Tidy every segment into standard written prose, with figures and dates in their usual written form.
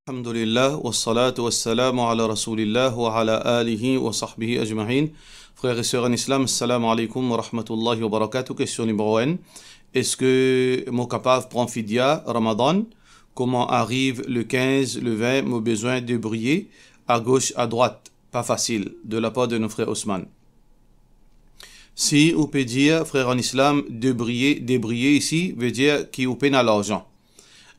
Alhamdulillah, wa salatu wa salamu ala rasulillah wa ala alihi wa sahbihi ajma'in. Frères et sœurs en islam, assalamu alaikum wa rahmatullahi wa barakatuh. Question numéro 1. Est-ce que mon capable prend fidya Ramadan? Comment arrive le 15, le 20, mon besoin de briller à gauche, à droite? Pas facile, de la part de nos frères Osman. Si on peut dire, frère en islam, de briller ici, veut dire qu'il ou peine à l'argent.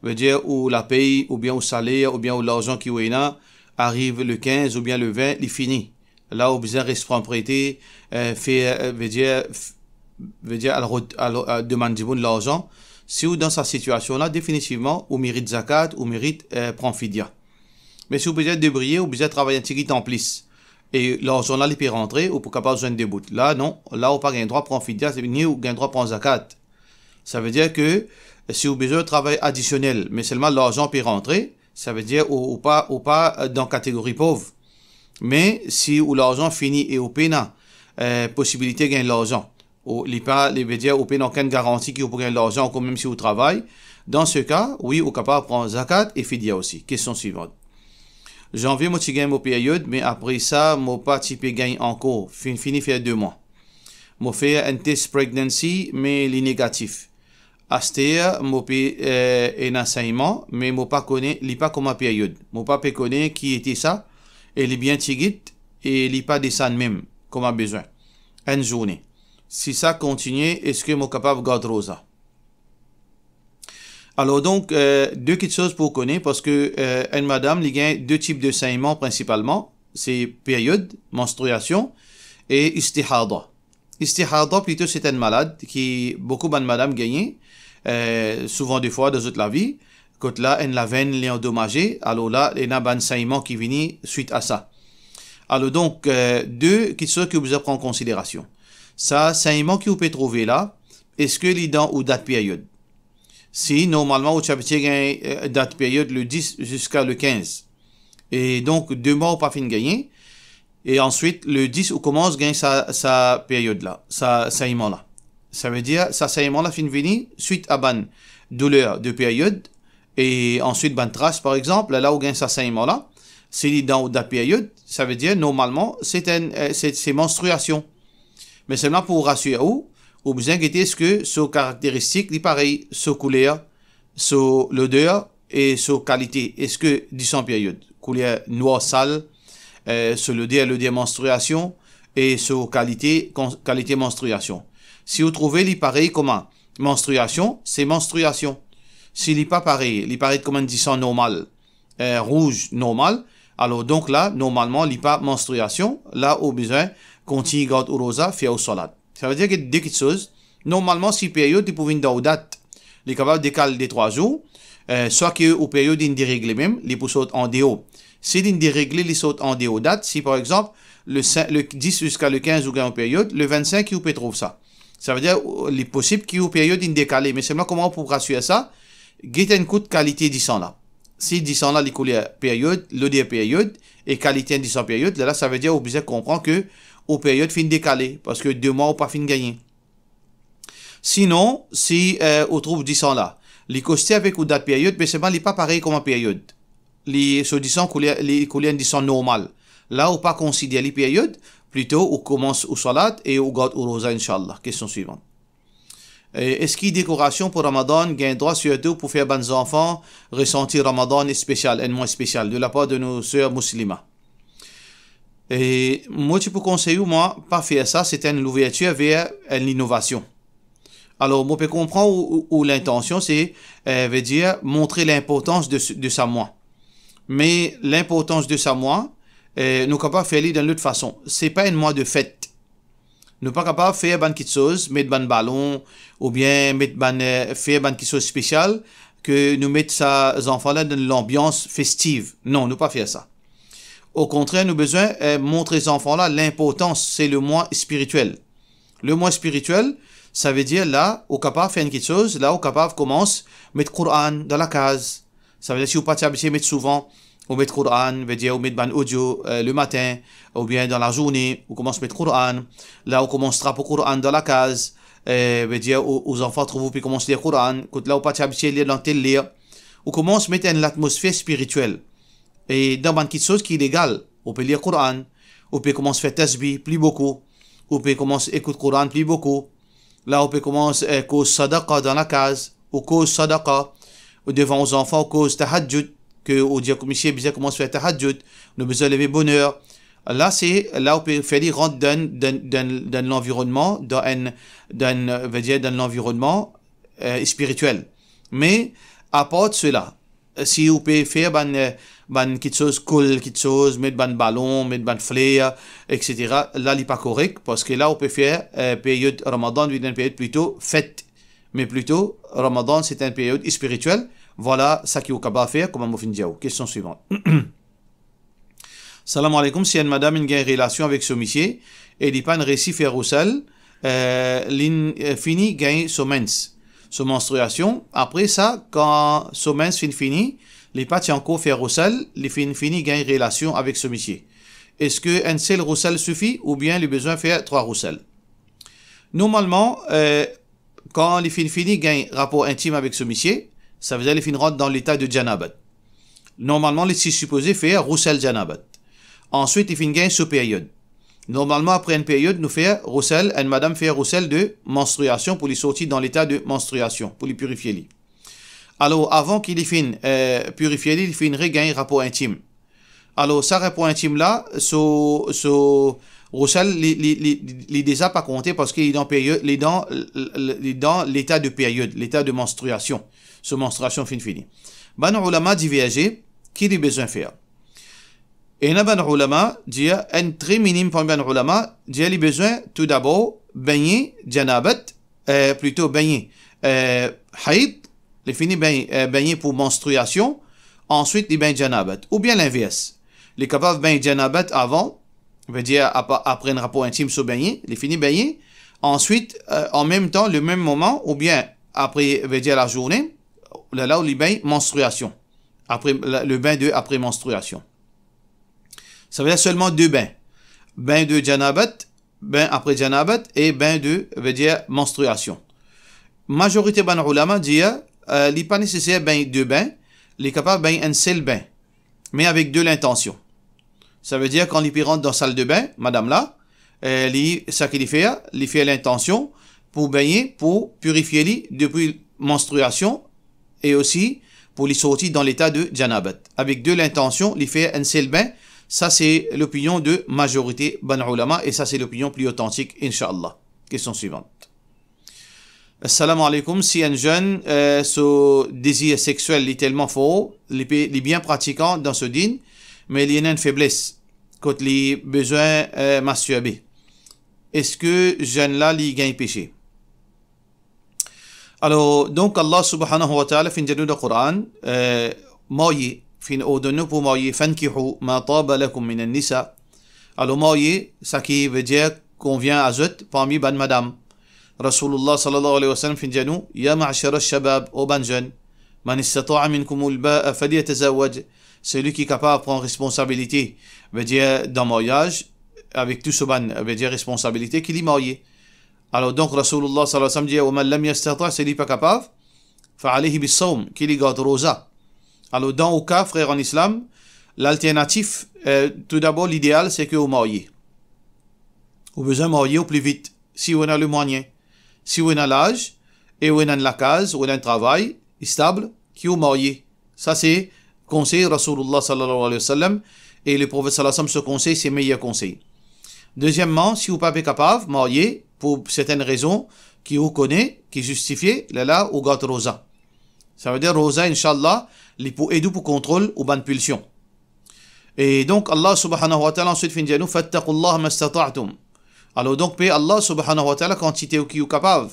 Veut dire où la paye, ou bien au salaire, ou bien où l'argent qui est là, arrive le 15 ou bien le 20, il finit. Là où besoin reste prêter, veut dire, demande de l'argent. Si ou dans sa situation-là, définitivement, ou mérite zakat, ou mérite prend fidya. Mais si vous besoin de briller, ou besoin travailler un petit en plus. Et l'argent là, il peut rentrer, ou pour capable de joindre des bouts. Là, non. Là, ou pas gain droit prend fidya, ni ou gain droit prend zakat. Ça veut dire que, si vous avez besoin de travail additionnel, mais seulement l'argent peut rentrer, ça veut dire ou pas dans catégorie pauvre. Mais si l'argent finit et au pénal, possibilité de gagner l'argent, ou les veut dire au pénal aucune garantie qu'il vous gagner l'argent, comme même si vous travaillez, dans ce cas, oui, vous capable de prendre zakat et fidya aussi. Question suivante. Janvier, moi, tu gagnes mon période, mais après ça, moi, pas tu peux gagner encore. Fini faire 2 mois. Moi, fait un test pregnancy, mais il est négatif. Astéa, mon pays est enseignement, mais mon pas connaît, il pas comme période. Mon pas connaît qui était ça, et il est bien tigit, et il pas descend même, comme a besoin. Une journée. Si ça continue, est-ce que mon capable de garder rosa? Alors donc, 2 petites choses pour connaître, parce que une madame, il y a 2 types de saignements principalement, c'est période, menstruation, et istihada. Istihada, plutôt, c'est une malade qui, beaucoup de madame gagnent, souvent des fois dans toute la vie, quand là, la veine est endommagée, alors là, il y a un saignement qui vient suite à ça. Alors donc, 2 qui sont que vous prenez en considération. Ça, saignement que vous pouvez trouver là, est-ce que les dents ou date période? Si, normalement, vous avez une date période le 10 jusqu'à le 15. Et donc, 2 mois, vous pas fini de gagner. Et ensuite, le 10, vous commence à gagner sa période là, sa saignement là. Ça veut dire, sa saignement là fin venir suite à ban douleur de période et ensuite ban trace par exemple, là où gagne sa saignement là, c'est dans la période, ça veut dire normalement c'est menstruation. Mais seulement pour rassurer vous besoin guetter est-ce que ce caractéristique est pareil, ce couleur, ce l'odeur et ce qualité, est-ce que dit son période, couleur noir sale, sur l'odeur menstruation et sur qualité menstruation. Si vous trouvez les pareil comment menstruation, c'est menstruation. S'il n'est pas pareil, il paraît comme un disant normal, rouge normal, alors donc là, normalement, il n'est pas menstruation, là, au besoin, continue garde au rosa, fait au salat. Ça veut dire que 2 petites choses. Normalement, si période, il peut venir dans la date, il est capable de décaler des 3 jours, soit que au période, il dérégle même, il peut sauter en déo. Si il dérégle, il saute en déo date, si par exemple, le 10 jusqu'à le 15 ou en période, le 25, il peut trouver ça. Ça veut dire, il est possible qu'il y ait une période décalée. Mais c'est là comment on peut rassurer ça? Guetter une coûte qualité 10 ans là. Si 10 ans là, il y a période, l'ODR période, et qualité 10 ans période, là, ça veut dire, on peut comprendre que, aux périodes fin décalée. Parce que 2 mois, ou pas fin gagner. Sinon, si, on trouve 10 ans là, les costés avec ou date période, mais c'est pas pareil comme en période. Les, sur 10 ans, les coulées 10 ans normal. Là, on pas considérer les périodes, plutôt, on commence au salat et on garde au rosa, Inch'Allah. Question suivante. Est-ce qu'il y a décoration pour Ramadan, gain droit surtout pour faire bonnes enfants, ressentir Ramadan est spécial, un mois spécial, de la part de nos sœurs musulmanes? Et moi, tu peux conseiller, moi, pas faire ça, c'est une ouverture vers l'innovation. Alors, moi, je peux comprendre où l'intention, c'est, veut dire, montrer l'importance de sa mois. Mais l'importance de sa mois, nous sommes capables de faire d'une autre façon. C'est pas un mois de fête. Nous sommes pas capables de faire une petite chose, mettre un ballon, ou bien faire une petite chose spéciale, que nous mettons ces enfants-là dans l'ambiance festive. Non, nous pas faire ça. Au contraire, nous avons besoin de montrer aux enfants-là l'importance, c'est le mois spirituel. Le mois spirituel, ça veut dire là, au capable de faire une petite chose, là, au capable commence à mettre le Coran dans la case. Ça veut dire si vous pas habitué à mettre souvent, ou mettre le Coran, veut dire, ou mettre ban audio le matin, ou bien dans la journée, on commence à mettre le Coran. Là, on commence à le Coran dans la case, veut dire, aux enfants trouvent, puis commencent à lire le Coran. Quand là, on pas habitué à lire dans tel lire, on commence à mettre une atmosphère spirituelle. Et dans une petite chose qui est légale, on peut lire le Coran, on peut commencer à faire tasbih, plus beaucoup, on peut commencer à écouter le Coran, plus beaucoup. Là, on peut commencer à cause sadaqa dans la case, ou cause sadaqa, ou devant aux enfants, ou cause tahajjud, que on dit que monsieur bien commence à faire tahajjud, on a besoin de lever bonheur. Là, c'est là où on peut faire rentrer dans l'environnement, dans l'environnement spirituel. Mais à part de cela, si vous pouvez faire quelque chose cool, quelque chose, mettre un ballon, mettre un flair, etc. Là, il n'est pas correct parce que là, on peut faire période Ramadan, une période plutôt fête. Mais plutôt, Ramadan, c'est une période spirituelle. Voilà ce qu'il est capable de faire, comme on dit. Question suivante. Salam alaikum, si une madame a une relation avec ce monsieur, et il n'y a pas un récit faire au sel, fini gagne son mens. Sa menstruation. Après ça, quand son mens fini, les pas encore faire roussel, les fini gagne relation avec ce monsieur. Est-ce que un seul roussel suffit ou bien il a besoin de faire 3 roussels? Normalement, quand les fini gagne rapport intime avec ce monsieur, ça veut dire les fin rentrent dans l'état de janabat. Normalement, les 6 supposés faire roussel janabat. Ensuite, les fin gagne sous période. Normalement, après une période, nous faisons roussel, une madame fait roussel de menstruation pour les sortir dans l'état de menstruation, pour les purifier. Alors, avant qu'il ait fini purifier, il fait une regagne rapport intime. Alors, ça rapport intime là, roussel, il déjà pas compté parce qu'il est dans période, dans l'état de période, l'état de menstruation. Ce menstruation finie. Ben, ulama divergé, qu'il a besoin de faire. Et il y a des ulama, un très minime pour les ulama, il a besoin tout d'abord baigner janabat, plutôt baigner haïd, les fini baigner pour menstruation, ensuite les bains janabat, ou bien l'inverse. Les capables baigner janabat avant, veut dire après un rapport intime sur baigner, les fini baigner, ensuite en même temps, le même moment, ou bien après, veut dire la journée, là où les bains menstruation, après le bain de après menstruation. Ça veut dire seulement 2 bains. Bain de janabat, bain après janabat et bain de, veut dire, menstruation. Majorité ban ulama dit, il n'est pas nécessaire bain 2 bains, il est capable de bain un seul bain, mais avec l'intention. Ça veut dire quand il rentre dans la salle de bain, madame là, ça qu'il fait l'intention pour baigner, pour purifier depuis menstruation et aussi pour les sortir dans l'état de janabat. Avec l'intention, il fait un seul bain. Ça, c'est l'opinion de majorité ban ulama et ça, c'est l'opinion plus authentique, Inch'Allah. Question suivante. Assalamu alaikum. Si un jeune, son désir sexuel est tellement fort, il est bien pratiquant dans ce din, mais il y a une faiblesse quand il a besoin de masturber. Est-ce que jeune là, il gagne péché? Alors, donc, Allah subhanahu wa ta'ala, fin de le Coran, marié. Fin ordonné pour marier, fankihu ma taba lakum min an-nisa. Alors marier, ça qui veut dire qu'on vient à zut parmi ban madame. Rasulullah sallallahu alayhi wa sallam fin dit nous, ya ma'ashara al-shabab, au ban jeune, man istata'a minkum al-ba'a falyatazawwaj. Celui qui est capable de prendre responsabilité, veut dire dans mariage, avec tout ce ban, veut dire responsabilité, qu'il est marié. Alors donc Rasulullah sallallahu alayhi wa sallam dit, wa man lam yastata', celui qui n'est pas capable, fa'alayhi bis-sawm, qu'il y garde rosa. Alors, dans au cas, frère en islam, l'alternative, tout d'abord, l'idéal, c'est que vous mariez. Vous besoin de marier au plus vite, si vous avez le moyen. Si vous avez l'âge, et vous avez la case, vous avez un travail stable, qui vous mariez. Ça, c'est conseil Rasulullah sallallahu alayhi wa sallam, et le prophète sallallahu alayhi wa sallam, ce conseil, c'est le meilleur conseil. Deuxièmement, si vous n'êtes pas capable de marier, pour certaines raisons, qui vous connaît, qui justifient, là, vous gâtez rosa. Ça veut dire rosa, Inch'Allah, les pour aider pour contrôle ou ban pulsion. Et donc Allah subhanahu wa ta'ala ensuite finit nous fattaqullah mastata'tum. Alors donc paix Allah subhanahu wa ta'ala quantité qui est capable.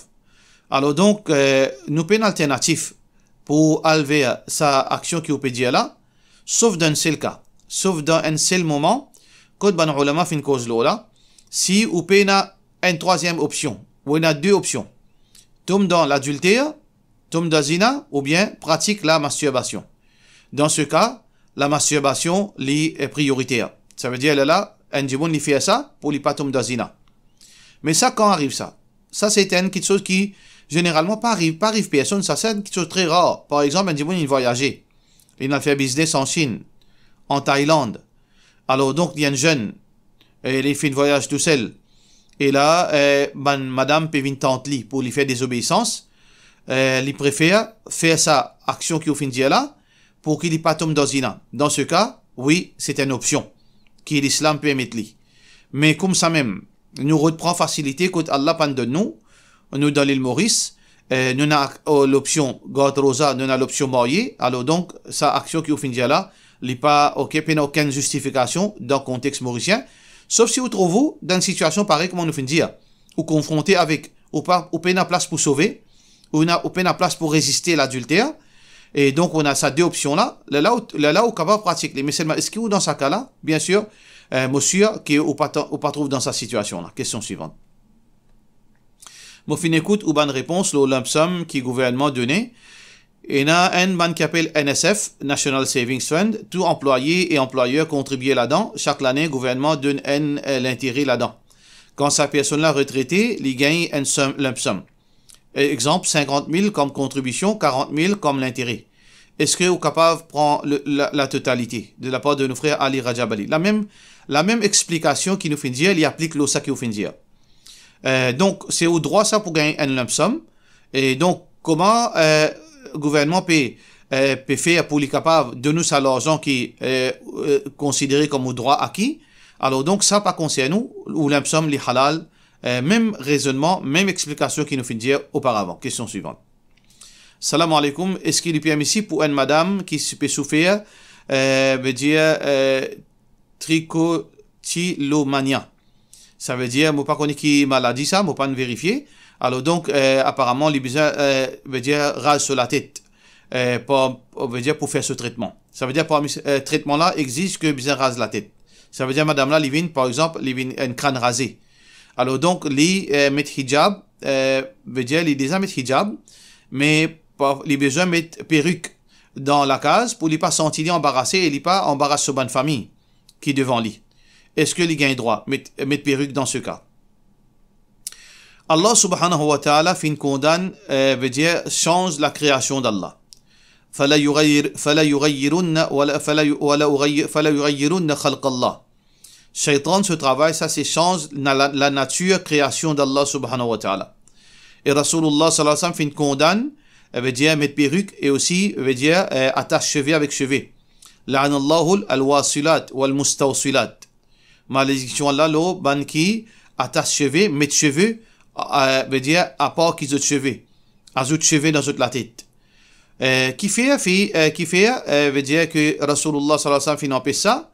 Alors donc nous payons une alternative pour enlever sa action qui peut dire là, sauf dans un seul cas, sauf dans un seul moment, quand ban ulama fin cause là, si vous payez une troisième option, ou il y a 2 options, tombe dans l'adultère, tombe dans zina ou bien pratique la masturbation. Dans ce cas, la masturbation est prioritaire. Ça veut dire là, un djibon fait ça pour ne pas tomber dans zina. Mais ça, quand arrive ça? Ça, c'est quelque chose qui, généralement, pas arrive personne. Ça, c'est quelque chose de très rare. Par exemple, un djibon, il voyageait. Il a fait business en Chine, en Thaïlande. Alors donc il y a une jeune, elle fait un voyage tout seul. Et là, madame peut venir tenter pour lui faire des obéissances. Il préfère faire sa action qui au fin de là pour qu'il n'y pas tombe dans zina. Dans ce cas, oui, c'est une option que l'islam peut émettre. Mais comme ça même, nous reprend facilité quand Allah pardonne nous dans l'île Maurice, nous avons l'option garde rosa, nous avons l'option mariée. Alors donc, sa action qui au fin de là, il n'y a pas aucune justification dans le contexte mauricien. Sauf si vous trouvez dans une situation pareille, comme on nous fait dire, ou confronté avec, ou pas, ou peine à place pour sauver, ou peine à place pour résister à l'adultère. Et donc, on a ces deux options-là. Là où capable de pratiquer. Mais seulement, est-ce que dans ce cas-là, bien sûr, monsieur, qui ou pas trouve dans sa situation-là. Question suivante. Moi, fin écoute, ou bonne réponse, le lump sum qui le gouvernement donné. Il y a un ban qui appelle NSF, National Savings Fund. Tout employé et employeur contribuent là-dedans. Chaque année, le gouvernement donne l'intérêt là-dedans. Quand sa personne-là retraitée, il gagne un lump sum. Exemple, 50 000 comme contribution, 40 000 comme l'intérêt. Est-ce que vous êtes capable de prendre la totalité de la part de nos frères Ali Rajabali? La même explication qui nous fait dire, il applique l'OSA qui nous fait dire. Donc, c'est au droit ça pour gagner un lump sum. Et donc, comment le gouvernement peut faire pour les capables de nous ça l'argent qui est considéré comme au droit acquis? Alors donc, ça pas concerne nous, ou lump sum, les halal, même raisonnement, même explication qui nous fait dire auparavant. Question suivante. Salam alaikum. Est-ce qu'il est permis ici pour une madame qui peut souffrir, veut dire, trichotillomania? Ça veut dire, moi pas connais qui maladie ça, moi pas ne vérifier. Alors donc, apparemment, les besoins, veut dire, rase sur la tête, veut dire, pour faire ce traitement. Ça veut dire, parmi traitement-là, exige que besoin rase la tête. Ça veut dire, madame là, il vient, par exemple, il vient un crâne rasé. Alors donc, les mettre hijab, veut dire, les déjà mettre hijab, mais les besoin mettre perruque dans la case pour ne pas sentir embarrassé et ne pas embarrasser sa bonne famille qui est devant lui. Est-ce que les gagne droit mettre perruque dans ce cas? Allah subhanahu wa ta'ala fin condamne, veut dire, change la création d'Allah. فلا يغيرن خلق الله. Shaitan, ce travail, ça c'est change la nature, création d'Allah subhanahu wa ta'ala. Et Rasulullah sallallahu alayhi wa sallam fin condamne, veut dire mettre perruque et aussi veut dire attache cheveux avec cheveux. La'anallahu al-wasilat wal-mustawsilat. Malédiction Allah, l'eau, ban qui attache cheveux, mettre cheveux, veut dire à part qu'ils ont cheveux. Ajoute cheveux dans toute la tête. Qui fait, veut dire que Rasulullah sallallahu alayhi wa sallam fin empêche ça,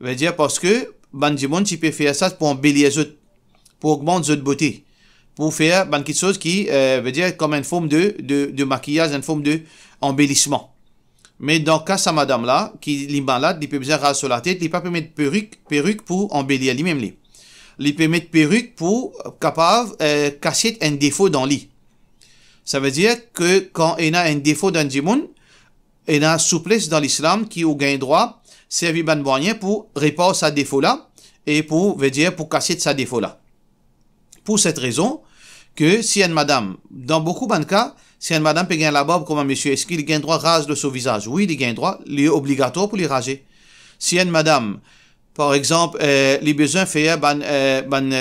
veut dire parce que ban du monde, tu peux faire ça pour embellir les autres, pour augmenter les beauté, pour faire ban quelque chose qui veut dire comme une forme de maquillage, une forme de embellissement. Mais dans le cas de madame là, qui est malade, il peut bien raser sur la tête, il peut pas mettre perruque pour embellir lui-même. Il peut mettre perruque pour capable cacher un défaut dans lui. Ça veut dire que quand il y a un défaut dans le monde, il y a une souplesse dans l'islam qui a gain droit servir ban moyen pour réparer ce défaut-là et pour, veut dire, pour casser ce défaut-là. Pour cette raison, que si une madame, dans beaucoup de cas, si une madame peut gagner la barbe comme un monsieur, est-ce qu'il gagne droit rase de son visage? Oui, il gagne droit, il est obligatoire pour les raser. Si une madame, par exemple, les besoins fait ban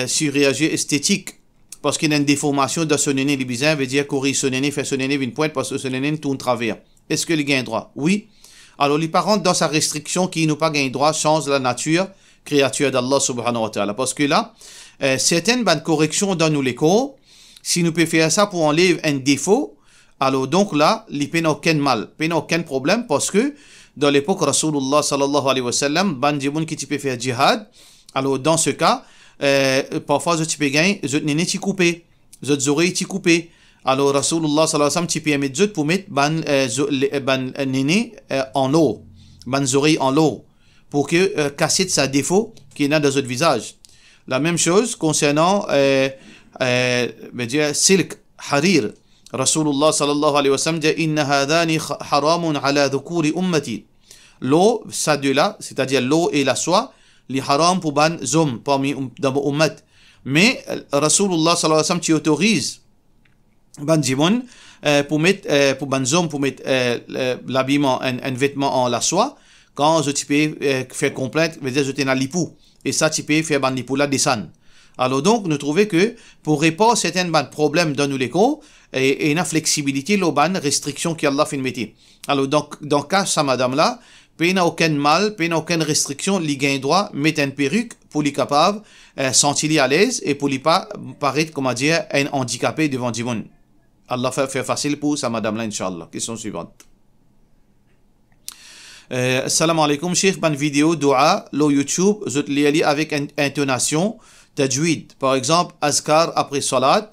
chirurgie esthétique, parce qu'il y a une déformation de son nez, les besoins veut dire courir son nez, faire son nez une pointe parce que son nez tourne travers. Est-ce que il gagne droit? Oui. Alors, les parents, dans sa restriction, qui n'ont pas gagné droit, change la nature, créature d'Allah subhanahu wa ta'ala. Parce que là, certaines bonnes corrections dans nous les cours, si nous pouvons faire ça pour enlever un défaut, alors donc là, il n'y a aucun mal, il n'y a aucun problème, parce que dans l'époque, Rasulullah sallallahu alayhi wa sallam, ban djimoun qui peut faire djihad, alors dans ce cas, parfois, je peux gagner, je n'ai pas coupé, je oreilles pas coupé. Alors, Rasulullah sallallahu alayhi wa sallam, tu peux mettre pour mettre ban néné en eau, ban oreilles en eau, pour que casser sa défaut qui est dans votre visage. La même chose concernant, veut dire, silk, harir. Rasulullah sallallahu alayhi wa sallam dit, inna hadani haramun ala dhukuri ummati. L'eau, ça de là, c'est-à-dire l'eau et la soie, les haram pour ban zom parmi dans mon ummat. Mais Rasulullah sallallahu alayhi wa sallam tu autorise ban djimoun pour mettre pour ban zom pour mettre l'habillement un vêtement en la soie quand je peux faire complainte, veut dire je t'ai dans l'ipou. Et ça, tu peux faire ban l'ipou là descendre. Alors donc, nous trouvons que pour répondre à certains problèmes dans nous les cas, et une flexibilité, l'oban restriction qu'Allah fait mettre. Alors donc, dans le cas de sa madame là, il n'y a aucun mal, il n'y a aucune restriction, il gagne droit, mettre une perruque pour lui capable, sentir à l'aise et pour lui pas paraître, comment dire, un handicapé devant du monde. Allah fait facile pour sa madame là, Inch'Allah. Question suivante. Assalamu alaikum, Cheikh, bonne vidéo, dua, lo YouTube, je te lis avec intonation, tajwid. Par exemple, azkar après salat,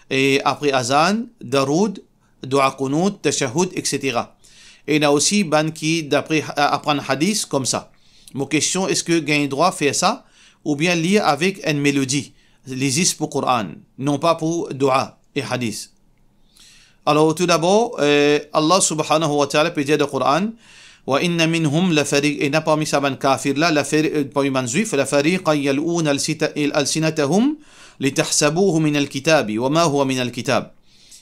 et après azan, daroud, dua qunut, tashahhud, etc. Et il y a aussi ban qui d'après apprendre hadith comme ça. Mon question, est-ce que gagne droit faire ça ou bien lire avec une mélodie, les pour Coran, non pas pour dua et hadith. Alors tout d'abord, Allah subhanahu wa ta'ala peut dire dans le Coran, wa inna minhum la fariq, et n'a parmi ça ban kafir là, la parmi man juif, la fariqan yal'ouna al-sinatahum litahsabuhu min al-kitabi wa ma huwa min al-kitab.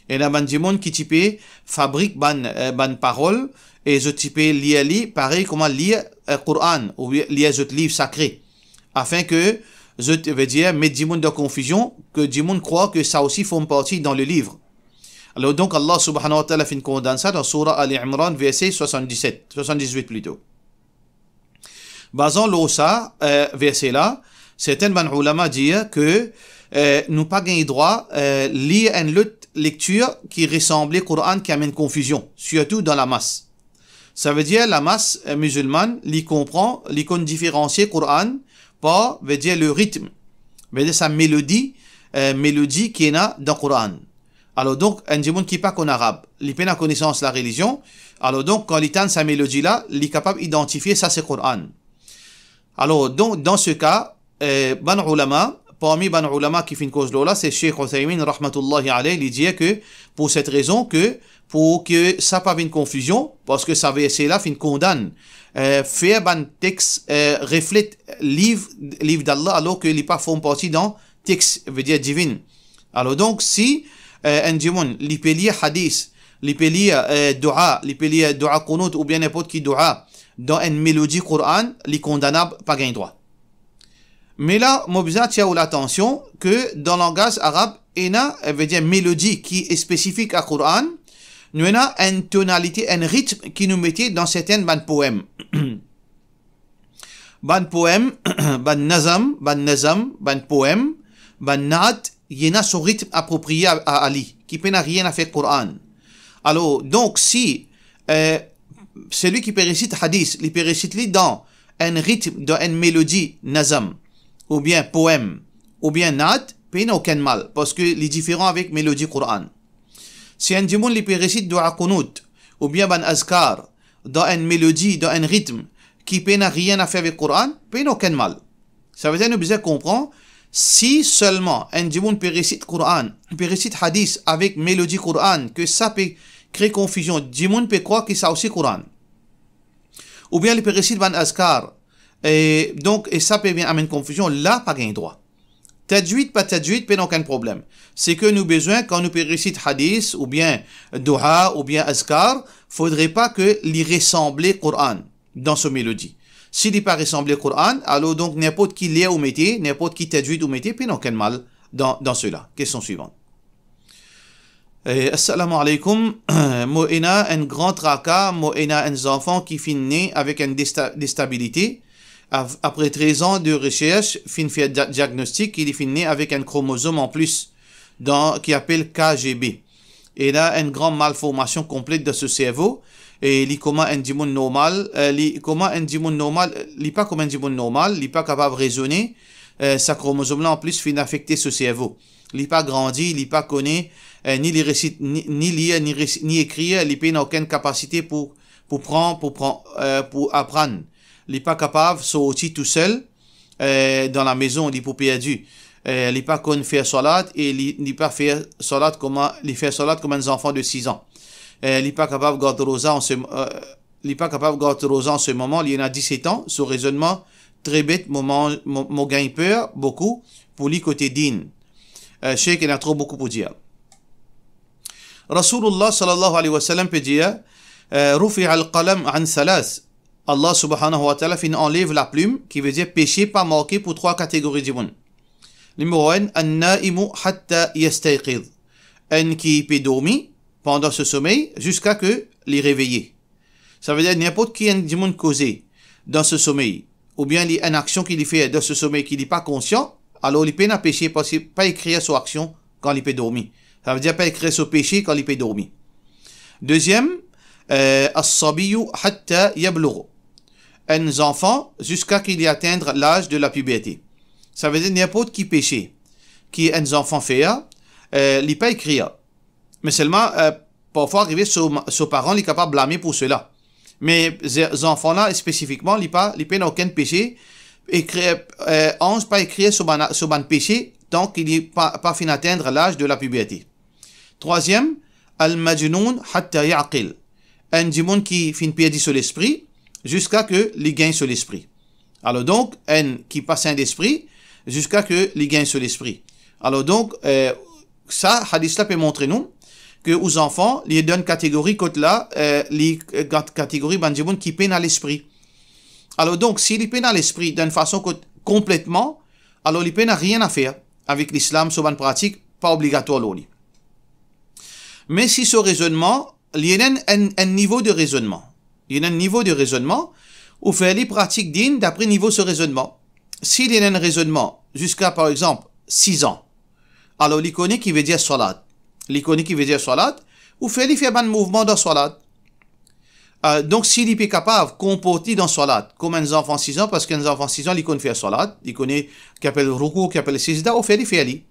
Et là, ban monde qui type fabrique ban parole et je type lire pareil comment lire Coran ou lire ce livre sacré afin que je veux dire mettre du monde de confusion que du monde croit que ça aussi forme partie dans le livre. Alors donc Allah subhanahu wa ta'ala fait une condamne ça dans Surah Al-Imran verset 78 plutôt. Basant l'osa verset là, certains ban ulama disent que nous pas gagné droit lire une lecture qui ressemblait au Coran qui amène confusion, surtout dans la masse. Ça veut dire la masse musulmane, l'y comprend, l'y connaît différencier Coran par, veut dire le rythme, veut dire sa mélodie qui est là dans le Coran. Alors donc, un monde qui n'est pas qu'en arabe, il n'a pas connaissance de la religion, alors donc quand il entend sa mélodie là, il est capable d'identifier ça c'est Coran. Alors donc, dans ce cas, ban ulama, parmi ban ulama qui fait une cause là, c'est Cheikh Uthaymin rahmatullahi alayhi, il dit que pour cette raison que pour que ça pas une confusion parce que ça verset là fait une condamne faire ban texte reflète livre d'Allah alors que il pas font partie dans texte veut dire divine. Alors donc si un démon il peut lire hadith, il peut lire dua, il peut lire dua qunut ou bien n'importe qui dua dans une mélodie Coran, il condamnable pas gain droit. Mais là, Mobza tient l'attention que dans le langage arabe, il y a une mélodie qui est spécifique à Coran. Nous avons une tonalité, un rythme qui nous mettait dans certaines bandes poèmes. Bandes poèmes, bandes nazam, bandes poèmes, bandes nat, il y en a son rythme approprié à Ali, qui n'a rien à faire Coran. Alors, donc, si celui qui peut réciter hadith, il peut réciter dans un rythme, dans une mélodie nazam, ou bien poème, ou bien nat, il n'y a aucun mal, parce que les différents avec mélodie Coran. Si un démon li peut réciter dua qunut, ou bien ban azkar, dans une mélodie, dans un rythme, qui n'a rien à faire avec Coran, il n'y a aucun mal. Ça veut dire que nous devons comprendre, si seulement un démon peut réciter Coran, peut réciter hadith avec mélodie Coran, que ça peut créer confusion, le démon peut croire que ça aussi Coran. Ou bien il peut réciter ban azkar, et donc, et ça peut bien amener confusion, là, pas gain droit. Tajwid, pas tajwid, pas aucun problème. C'est que nous besoin, quand nous réciter hadith, ou bien dua, ou bien azkar, faudrait pas que l'y ressemble Coran dans ce mélodie. S'il n'est pas ressemblé Coran, alors donc n'importe qui lit ou mettez, n'importe qui tajwid ou mettez, pas aucun mal dans cela. Question suivante. Assalamu alaikum. Mo'ina, un grand tracas, mo'ina, un enfant qui finit avec une déstabilité. Après 13 ans de recherche, fin fait diagnostic, il est fini avec un chromosome en plus qui appelle KGB. Et là, une grande malformation complète de ce cerveau. Et il est comme un démon normal. Il n'est pas comme un démon normal. Il n'est pas capable de raisonner. Sa chromosome-là, en plus, finit affecter ce cerveau. Il n'est pas grandi, il n'est pas connu, ni lire, ni écrire. Il n'a aucune capacité pour apprendre. Il n'est pas capable de sortir tout seul dans la maison, il est pour perdu. Il n'est pas connu faire salat et il n'est pas faire salat comme un enfant de 6 ans. Il n'est pas capable de garder rosa en ce moment. Il y en a 17 ans. Ce raisonnement très bête, mon gagne peur beaucoup pour lui côté din. Je sais qu'il y a trop beaucoup pour dire. Rasulullah sallallahu alayhi wa sallam peut dire, Rufi al-qalam an thalath. Allah subhanahu wa ta'ala fin enlève la plume, qui veut dire péché pas marqué pour 3 catégories de monde. Numéro 1, an-na'imu hatta yastayqidh. Un qui peut dormir pendant ce sommeil jusqu'à que les réveiller. Ça veut dire n'importe qui du monde causé dans ce sommeil, ou bien une action qu'il fait dans ce sommeil qu'il n'est pas conscient, alors il peut pas pécher parce qu'il pas écrire son action quand il peut dormir. Ça veut dire pas écrire son péché quand il peut dormir. Deuxième, as-sabiyu hatta yablugh. Un enfant jusqu'à qu'il y atteigne l'âge de la puberté. Ça veut dire n'importe qui péché qui un enfant fait, il n'est pas écrit. Mais seulement, parfois, arriver son parent, il est capable de blâmer pour cela. Mais ces enfants-là, spécifiquement, ils n'ont aucun péché. On ne pas écrire sur un péché tant qu'il n'est pas fin d'atteindre l'âge de la puberté. Troisième, al-majnoun hatta ya'qil. Un démon qui fin perdre sur l'esprit jusqu'à que il gagne sur l'esprit. Alors donc, un qui passe un esprit jusqu'à que il gagne sur l'esprit. Alors donc, ça, hadith là peut montrer nous que aux enfants, il y a une catégorie côté là, les catégories bandimoun qui peinent à l'esprit. Alors donc, s'il peine à l'esprit d'une façon complètement, alors il peine à rien à faire avec l'islam, sur une pratique pas obligatoire l'oli. Mais si ce raisonnement, il y a un niveau de raisonnement. Il y a un niveau de raisonnement où faire les pratiques dignes d'après niveau ce raisonnement. S'il y a un raisonnement jusqu'à par exemple 6 ans, alors l'icône qui veut dire salat. L'icône qui veut dire salat, ou faire un mouvement dans salat. Donc, s'il est capable de comporter dans salat, comme un enfant 6 ans, parce qu'un enfant 6 ans, l'icône fait salat, l'icône qui appelle ruku, qui appelle sijda, ou faire les.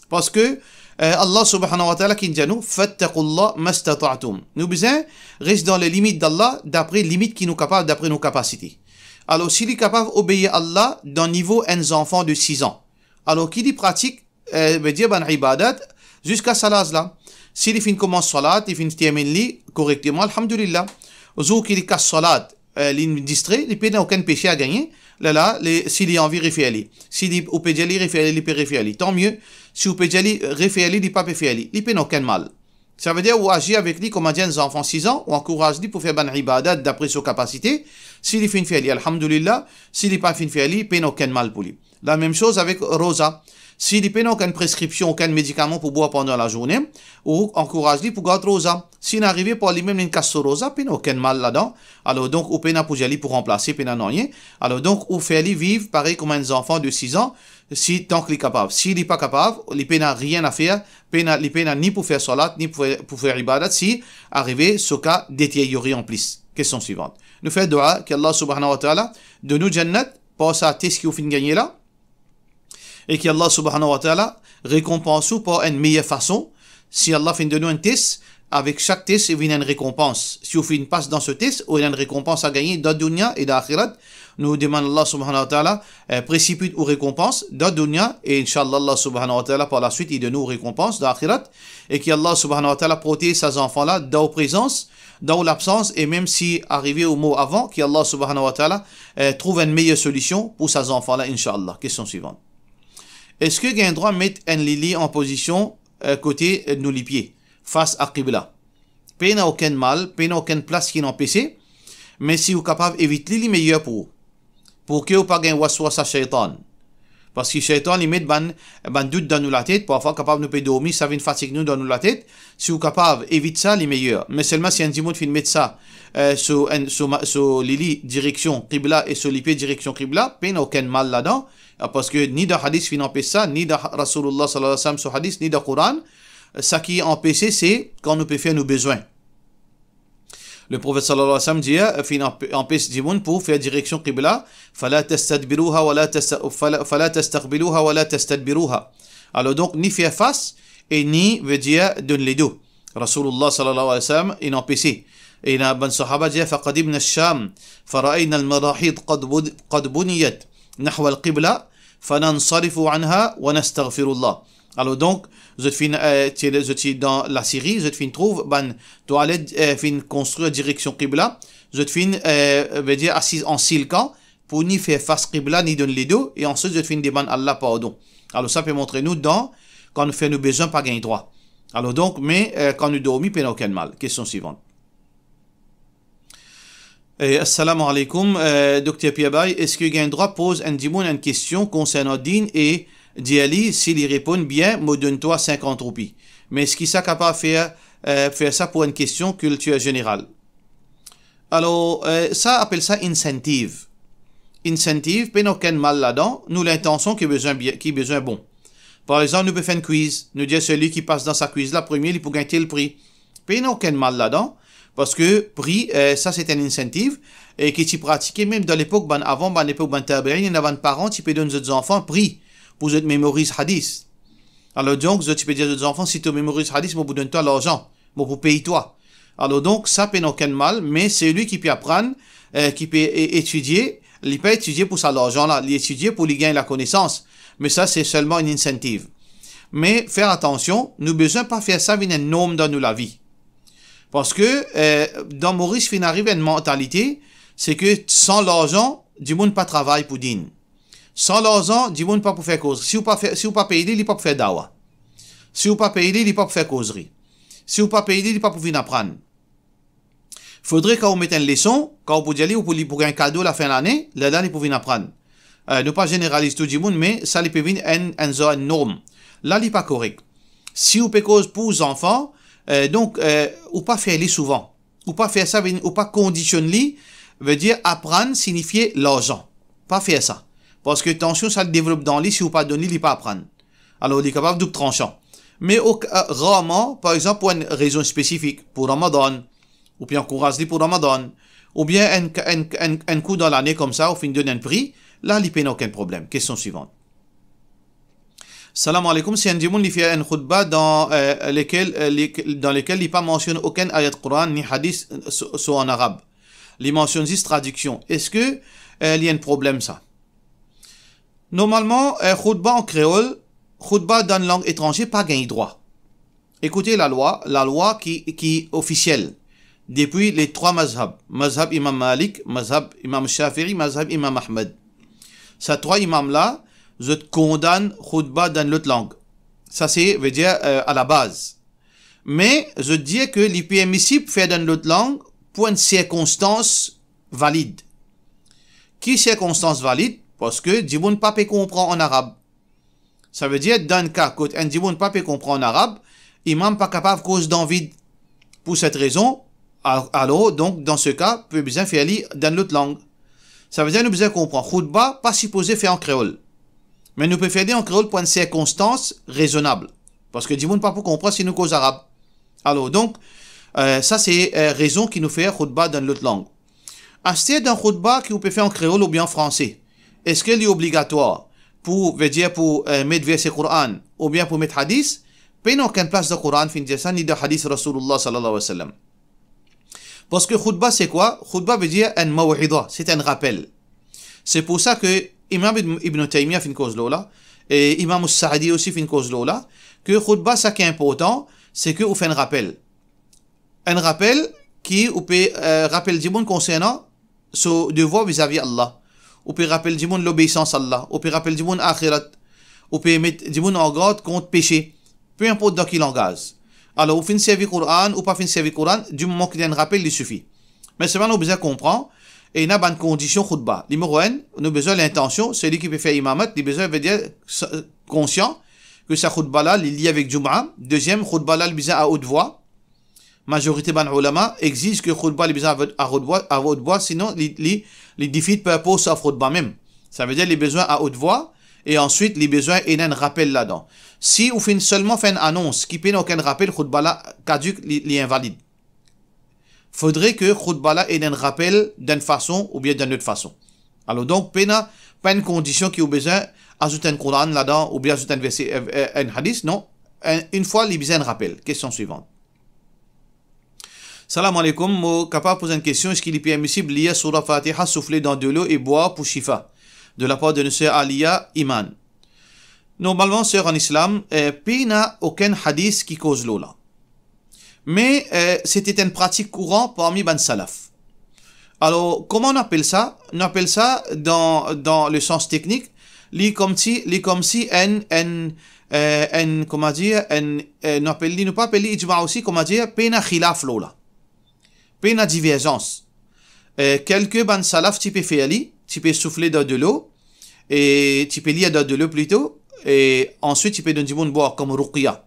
Parce que Allah subhanahu wa ta'ala qui dit nous, fattaqullah mastata'tum. Nous besoin rester dans les limites d'Allah, d'après les limites qui nous capables, d'après nos capacités. Alors, s'il est capable d'obéir à Allah dans le niveau d'un enfant de 6 ans, alors qu'il y pratique, veut dire, ben, ibadat, jusqu'à salat là. S'il fin commence salat, il fin termine correctement, alhamdulillah. Zou qu'il casse salat, il distrait, il n'a aucun péché à gagner. Là, s'il a envie de refaire, s'il peut refaire, il peut refaire. Tant mieux, si vous pouvez refaire, il ne peut pas refaire. Il n'a aucun mal. Ça veut dire, ou agir avec lui comme un enfant 6 ans, ou encourage lui pour faire ban ibadat d'après ses capacités. S'il fin faire, alhamdulillah. S'il n'a pas fin faire, il n'a aucun mal pour lui. La même chose avec Rosa. S'il n'a aucune prescription, aucun médicament pour boire pendant la journée, ou encourage-lui pour garder rosa. S'il n'arrive pas à lui-même une casse sur rosa, il n'a aucun mal là-dedans. Alors donc, ou peine pour aller pour remplacer, peine non rien. Alors donc, ou faire-lui vivre pareil comme un enfant de 6 ans, si tant qu'il est capable. S'il n'est pas capable, il peine rien à faire, il peine ni pour faire salat, ni pour faire ibadat, si arrivé ce cas détérioré en plus. Question suivante. Nous faisons dua qu'Allah subhanahu wa ta'ala de nous jannat, pour ça, qu'est-ce qu'il faut gagner là? Et qu'Allah subhanahu wa ta'ala récompense par une meilleure façon. Si Allah fait de nous un test, avec chaque test, il y a une récompense. Si vous faites une passe dans ce test, il y a une récompense à gagner dans le dunya et dans l'akhirat. Nous demandons Allah subhanahu wa ta'ala précipite ou récompense dans le dunya et Inch'Allah Allah subhanahu wa ta'ala par la suite il donne nous récompense dans l'akhirat. Et qu'Allah subhanahu wa ta'ala protège ces enfants-là dans la présence, dans l'absence et même si arrivé au mot avant, qu'Allah subhanahu wa ta'ala trouve une meilleure solution pour ces enfants-là, Inch'Allah. Question suivante. Est-ce que vous avez le droit de mettre un lili en position côté de nos pieds, face à Qibla? Pas n'a aucun mal, pas n'a aucune place qui n'empêche, mais si vous êtes capable d'éviter les meilleurs pour vous. Pour que vous n'ayez pas de waswas à shaitan. Parce que shaitan, il met un doute dans la tête, parfois capable de nous dormir, ça vient fatiguer nous dans la tête. Si vous êtes capable d'éviter ça, les meilleurs. Mais seulement si un dimoun fait mettre ça sur lili direction Qibla et sur les pieds direction Qibla, pas n'a aucun mal là-dedans. Parce que ni dans hadith fin empêche ça, ni dans Rasulullah sallallahu alayhi wa sallam sur hadith, ni dans Coran, ça qui empêche c'est quand nous pouvons faire nos besoins. Le prophète sallallahu alayhi wa sallam dit, fin empêche du monde pour faire direction Qibla, fala tastadbiruha wa la tastaqbiluha. Alors donc, ni faire face, et ni veut dire donner les deux. Rasulullah sallallahu alayhi wa sallam, il empêche. Et il y a un bon sahaba dit, faqadibna al-Sham, fara'ayna al-marahid qad buniyat, nahwa al-Qibla, fanansarifu anha wa nastaghfirullah. Alors donc, vous êtes dans la Syrie, vous êtes trouve ban toilette fin construire direction Qibla, vous êtes veut dire assis en silkan pour ni faire face Qibla ni donner les deux et ensuite vous êtes demande Allah pardon. Alors ça peut montrer nous dans quand nous faisons nos besoins pas gagner droit. Alors donc mais quand nous dormons pas aucun mal. Question suivante. Assalamu alaikum, Dr. Piabay, est-ce que un droit pose un dimoun une question concernant din et Diali, s'il y répond bien, me donne-toi 50 roupies. Mais est-ce qu'il est capable de faire ça pour une question culturelle générale? Alors, ça appelle ça incentive. Incentive, pas aucun mal là-dedans, nous l'intention qui est besoin bon. Par exemple, nous pouvons faire une quiz, nous dire celui qui passe dans sa quiz là, premier, il peut gagner le prix. Pas aucun mal là-dedans. Parce que prix, ça c'est un incentive et qui tu pratiquais même dans l'époque avant, dans l'époque il y avait un parent qui peut donner aux enfants prix pour qu'ils mémorisent hadith. Alors donc, tu peux dire aux enfants, si tu mémorises hadith, moi, vous donne toi l'argent, moi, vous paye toi. Alors donc, ça peut aucun mal, mais c'est lui qui peut apprendre, qui peut étudier, il peut étudier pour ça l'argent là, il étudier pour lui gagner la connaissance. Mais ça, c'est seulement une incentive. Mais faire attention, nous besoin pas faire ça avec un norme dans nous la vie. Parce que dans Maurice, il arrive à une mentalité, c'est que sans l'argent, du monde pas travail pour dîner. Sans l'argent, du monde pas pour faire cause. Si vous pas payer, il pas pour faire dawa. Si vous pas payer, il pas pour faire causerie. Si vous pas payer, il pas pour venir apprendre. Faudrait qu'on mette une leçon, quand vous aller ou pour un cadeau la fin de l'année, là, il pour venir apprendre. Ne pas généraliser tout le monde, mais ça, il peut venir une norme. Là, il n'est pas correct. Si vous payez cause pour les enfants, ou pas faire les souvent, ou pas faire ça, ou pas conditionner, veut dire apprendre signifier l'argent. Pas faire ça. Parce que attention, ça le développe dans lui, si vous pas donner, il pas apprendre. Alors, il est capable de double tranchant. Mais rarement, par exemple, pour une raison spécifique, pour Ramadan, ou bien encourager pour Ramadan, ou bien un coup dans l'année comme ça, au fin de donner un prix, là, il n'y a aucun problème. Question suivante. Salam alaikum, c'est un dimoun qui fait un khutbah dans lequel il pas mentionne aucun ayat Coran ni hadith soit en arabe. Il mentionne juste traduction. Est-ce que il y a un problème ça? Normalement, khutbah en créole, khutbah dans une langue étrangère, pas gagné droit. Écoutez la loi qui est officielle depuis les trois mazhab. Mazhab Imam Malik, mazhab Imam Shafi'i, mazhab Imam Ahmed. Ces trois imams là, je condamne khutbah dans l'autre langue. Ça, c'est, veut dire, à la base. Mais, je dis que il est permissible de faire dans l'autre langue pour une circonstance valide. Qui circonstance valide? Parce que, Djiboun Pape comprend en arabe. Ça veut dire, dans le cas, quand un Djiboun Pape comprend en arabe, imam pas capable cause d'envie. Pour cette raison, alors, donc, dans ce cas, peut bien faire dans l'autre langue. Ça veut dire, nous besoin comprendre. Khutbah, pas supposé faire en créole. Mais nous pouvons faire en créole pour une circonstance raisonnable. Parce que Dimoun pas pour comprendre si nous cause arabe. Alors donc, ça c'est raison qui nous fait khutbah dans l'autre langue. Acheter d'un khutbah qui vous peut faire en créole ou bien en français. Est-ce qu'il est obligatoire pour, veut dire pour mettre verset Coran ou bien pour mettre hadith? Pas n'a aucune place de Coran, fin de ça, ni de hadith Rasulullah sallallahu alayhi wa sallam. Parce que khutbah c'est quoi? Khutbah veut dire un maw'idha, c'est un rappel. C'est pour ça que Imam Ibn Taymiyyah fait une cause là, et Imam Saadi aussi fait une cause là, que khutbah, ça qui est important, c'est que vous faites un rappel. Un rappel qui, vous peut rappeler du monde concernant ce devoir vis-à-vis Allah. Vous pouvez rappeler du monde l'obéissance à Allah. Vous pouvez rappeler du monde akhirat. Vous pouvez mettre du monde en garde contre péché. Peu importe dans quel langage. Alors, vous faites servir Coran ou pas faites servir Coran, du moment qu'il y a un rappel, il suffit. Mais seulement, nous besoin comprendre. Et il y a une condition khutbah. Numéro 1, nous avons besoin de l'intention. Celui qui peut faire imamat, il a besoin de dire conscient que sa khutbah là, il est lié avec Jum'a. Deuxième, khutbah là, il a besoin à haute voix. Majorité ban ulama exige que khutbah il a besoin à haute voix, sinon il défie de purpose sauf khutbah même. Ça veut dire qu'il a besoin à haute voix et ensuite il a besoin d'un rappel là-dedans. Si vous faites seulement faire une annonce qui peut aucun rappel, khutbah là caduque, il est invalide. Faudrait que khutbah là ait un rappel d'une façon ou bien d'une autre façon. Alors donc, pas une condition qui a besoin d'ajouter un Coran là-dedans ou bien ajouter un verset, un hadith, non. Une fois, il a besoin d'un rappel. Question suivante. Salam alaikum, moi capable de poser une question, est-ce qu'il est permissible de lire Surah Fatiha souffler dans de l'eau et boire pour shifa? De la part de notre sœur Aliya Iman. Normalement, sœur en islam, il n'y a aucun hadith qui cause l'eau là. Mais c'était une pratique courante parmi les salaf. Alors, comment on appelle ça? On appelle ça, dans le sens technique, comme si comment dire, nous pas appeler ijma aussi, comment dire, pena khilaf là. Pena divergence. quelques ban salaf, tu peux faire, tu peux souffler dans de l'eau, et tu peux lire dans de l'eau plutôt, et ensuite tu peux donner du monde boire comme ruqya.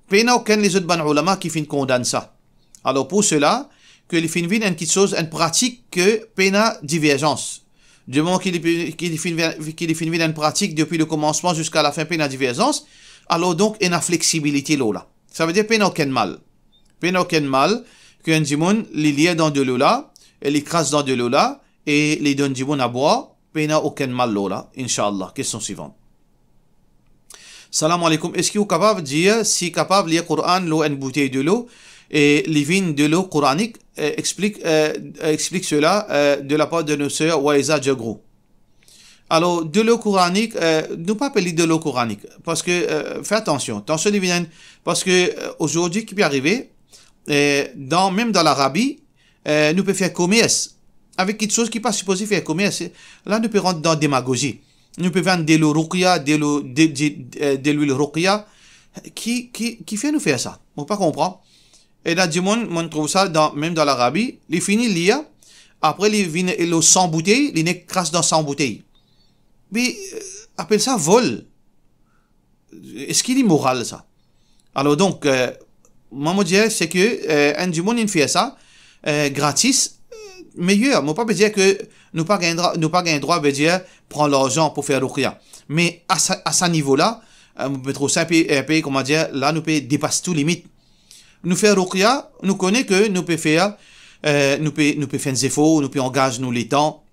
Pena aucun les autres ban ulama qui fin condamnent ça. Alors pour cela, que les fin une quelque chose, une pratique que pena divergence. Du moment qu'il fin une pratique depuis le commencement jusqu'à la fin pena divergence, alors donc il y a une flexibilité là. Ça veut dire pena aucun mal. Pena aucun mal qu'un dimon les lie dans de l'eau là, et les crasse dans de l'eau là, et les donne du monde à boire, pena aucun mal là, Inch'Allah. Question suivante. Salam alaikum. Est-ce qu'il est capable de dire, si capable de lire le Coran, l'eau, une bouteille de l'eau, et les vignes de l'eau coranique, explique cela de la part de nos sœurs Waiza Djagrou. Alors, de l'eau coranique, ne pas appeler de l'eau coranique, parce que, fais attention, parce que aujourd'hui, qui peut arriver, même dans l'Arabie, nous pouvons faire commerce avec quelque chose qui n'est pas supposé faire commerce. Là, nous pouvons rentrer dans la démagogie. Nous pouvons vendre de l'eau ruqya, de l'huile ruqya, qui fait nous faire ça. On ne peut pas comprendre. Et là, du monde, on trouve ça même dans l'Arabie. Les finis l'IA, après, les vins et l'eau sans bouteille, les nez crassent dans 100 bouteilles. Mais, appelle ça vol. Est-ce qu'il est moral, ça? Alors, donc, moi, je dirais, c'est que, un du monde, il fait ça, gratis, meilleur. Je ne peux pas dire que nous pas gagner droit, veut dire, prendre l'argent pour faire ruqya. Mais, à ce niveau-là, on peut trouver ça un peu, comment dire, là, nous peut dépasser tout limite. Nous faire ruqya, nous connaissons que nous pouvons faire, nous pouvons faire des efforts, nous pouvons engager nous les temps,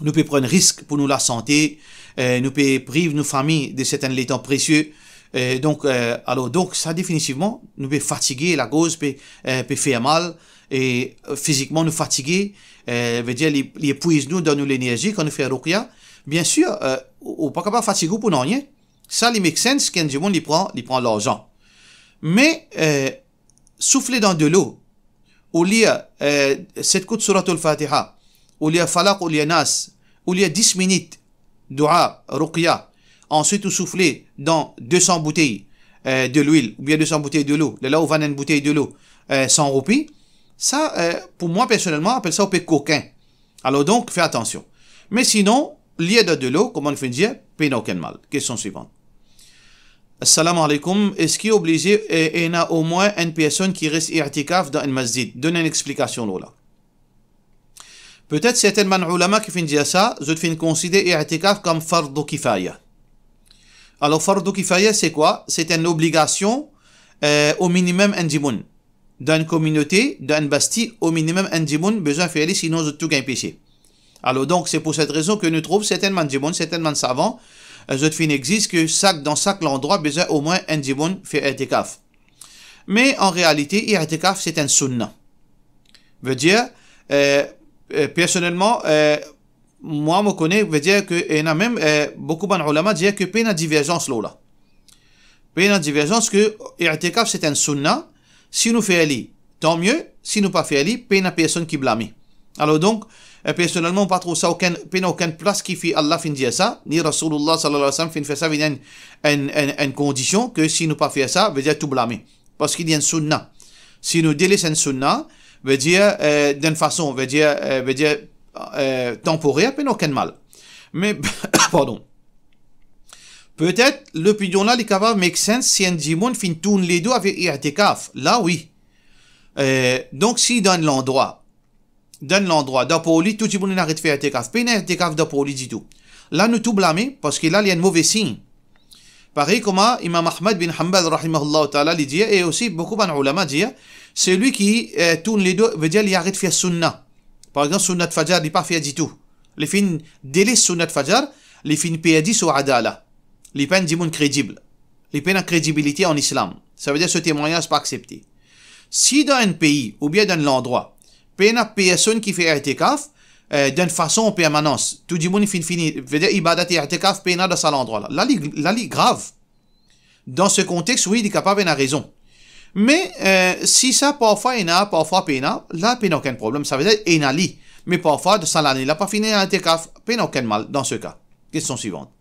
nous pouvons prendre risque pour nous la santé, nous pouvons priver nos familles de certains les temps précieux. Donc ça définitivement, nous pouvons fatiguer, la cause peut faire mal, et physiquement nous fatiguer, veut dire, les épuise nous, donne nous l'énergie quand nous faisons ruqya. Bien sûr, on n'est pas capable de fatiguer pour rien. Ça, les make sense, quand du monde, il prend l'argent. Mais, souffler dans de l'eau, ou lire 7 coups de surat al-Fatiha, ou lire falaq, ou lire nas, ou lire 10 minutes, dua, ruqya, ensuite vous souffler dans 200 bouteilles de l'huile, ou bien 200 bouteilles de l'eau, là où va une bouteille de l'eau, 100 roupies, ça, pour moi personnellement, on appelle ça au peu coquin. Alors donc, fais attention. Mais sinon, lire de l'eau, comment on fait dire, peine aucun mal. Question suivante. Assalamu alaikum. Est-ce qu'il est obligé et il y a au moins une personne qui reste i'tikaf dans un masjid? Donnez une explication là. Peut-être certains ulama qui font dire ça, je te considérer i'tikaf comme fardu kifaya. Alors fardu kifaya c'est quoi? C'est une obligation au minimum un dimoun. Dans une communauté, dans une bastille, au minimum un dimoun besoin de faire sinon je tout gagne péché. Alors donc c'est pour cette raison que nous trouvons certainement dimoun, certainement savants. Zotfin existe que dans chaque endroit, besoin au moins un dimoun fait i'tikaf. Mais en réalité, i'tikaf c'est un sunnah. Veut dire, personnellement, moi me connais, veut dire que, il y a même beaucoup d'ulama dire que peine divergence là. Peine divergence que i'tikaf c'est un sunnah. Si nous faisons tant mieux. Si nous pas faisons, peine personne qui blâme. Alors donc, personnellement, pas trop ça, aucune place qui fait Allah fin dire ça, ni Rasulullah sallallahu alayhi wa sallam fin fait ça, il y a une condition que si nous pas fait ça, veut dire tout blâmer. Parce qu'il y a une sunnah. Si nous délaissons une sunnah, veut dire, d'une façon, veut dire, temporaire, mais aucun mal. Mais, pardon. Peut-être, l'opinion là, il est capable de make sense si un djimoun fin tourne les deux avec i'tikaf. Là, oui. Donc, si dans l'endroit, dans Poli, tout le monde arrête de faire i'tikaf. Pas i'tikaf dans Poli du tout. Là, nous tout blâmer parce que là, il y a un mauvais signe. Pareil comme Imam Ahmad bin Hanbal, rahimahullah ta'ala, il dit, et aussi beaucoup d'ulama dit, celui qui tourne les deux, veut dire, il arrête de faire sunnah. Par exemple, sunnah fajr, il n'est pas fait du tout. Les fins délaissent sunnah fajr, les fins perdus sur adala. Les peines du monde crédible. Les peines de crédibilité en islam. Ça veut dire que ce témoignage n'est pas accepté. Si dans un pays, ou bien dans l'endroit, peine à personne qui fait i'tikaf, d'une façon en permanence, tout le monde finit, veut dire, ibadat et i'tikaf, peine dans cet endroit-là. Là, il est grave. Dans ce contexte, oui, il est capable, il a raison. Mais, si ça, parfois, il y a, parfois, peine, là, peine aucun problème. Ça veut dire, il y a li. Mais parfois, de ça, il n'a pas fini i'tikaf, peine aucun mal, dans ce cas. Question suivante.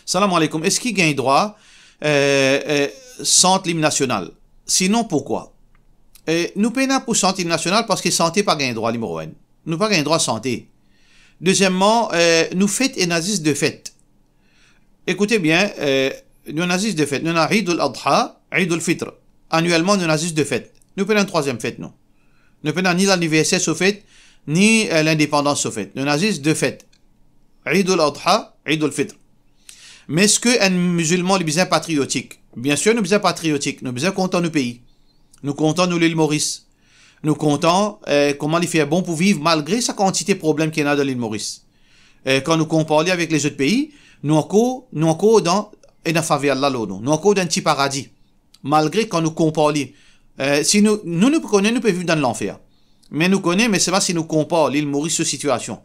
Salam alaikum. Est-ce qu'il gagne droit sans l'hymne national? Sinon, pourquoi? nous payons pour santé nationale parce que santé pas gain droit numéro 1. Nous pas gain droit santé. Deuxièmement, nous fêtes et nazis de fête. Écoutez bien, nous nazis de fête. Nous avons Eid al-Adha, Eid al-Fitr. Annuellement, nous nazis de fête. Nous prenons une troisième fête, nous. Nous prenons ni l'anniversaire au fait, ni l'indépendance au fait. Nous nazis de fête. Eid al-Adha, Eid al-Fitr. Mais est-ce qu'un musulman est bien patriotique? Bien sûr, nous sommes patriotiques. Nous sommes contents du pays. Nous comptons nous l'île Maurice. Nous comptons comment il fait bon pour vivre malgré sa quantité de problèmes qu'il y a dans l'île Maurice. Quand nous comparons avec les autres pays, nous encore dans une favela nous encore dans un petit paradis. Malgré quand nous comparons, si nous connaissons, nous pouvons vivre dans l'enfer. Mais nous connaissons, mais c'est pas si nous comparons l'île Maurice sur situation.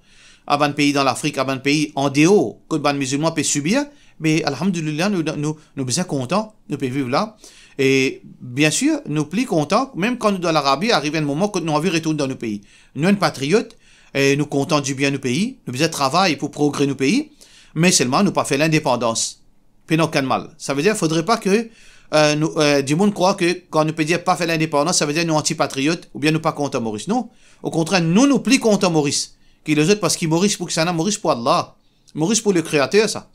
Avant un pays dans l'Afrique, avant un pays en dehors, que les musulmans peuvent subir, mais alhamdulillah, nous sommes contents, nous pouvons vivre là. Et bien sûr, nous plus contents, même quand nous dans l'Arabie, arrive un moment que nous avons retourné dans nos pays. Nous sommes patriotes, et nous comptons du bien de nos pays, nous faisons travail pour progresser nos pays, mais seulement nous pas fait l'indépendance. Puis non, qu'un mal. Ça veut dire qu'il ne faudrait pas que du monde croit que quand nous peut dire pas fait l'indépendance, ça veut dire nous anti-patriotes, ou bien nous pas contents Maurice. Non. Au contraire, nous plus contents Maurice. Qui les autres parce qu'ils Maurice pour que ça n'a Maurice pour Allah. Maurice pour le Créateur, ça.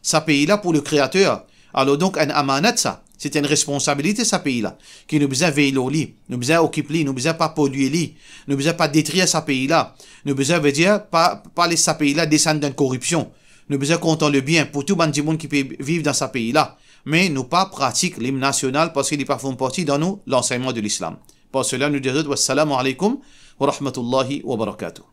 Ça pays-là pour le Créateur. Alors donc, un amanat, ça. C'est une responsabilité, ça pays-là. Qui nous besoin veiller au lit. Nous besoin occuper nous besoin pas polluer lit. Nous besoin pas détruire ça pays-là. Nous besoin veut dire pas laisser ça pays-là descendre dans la corruption. Nous besoin compter le bien pour tout le monde qui peut vivre dans ce pays-là. Mais nous pas pratiquer l'hymne national parce qu'il n'est pas font partie dans nous l'enseignement de l'islam. Pour cela, nous disons, wassalamu alaikum wa rahmatullahi wa barakatuh.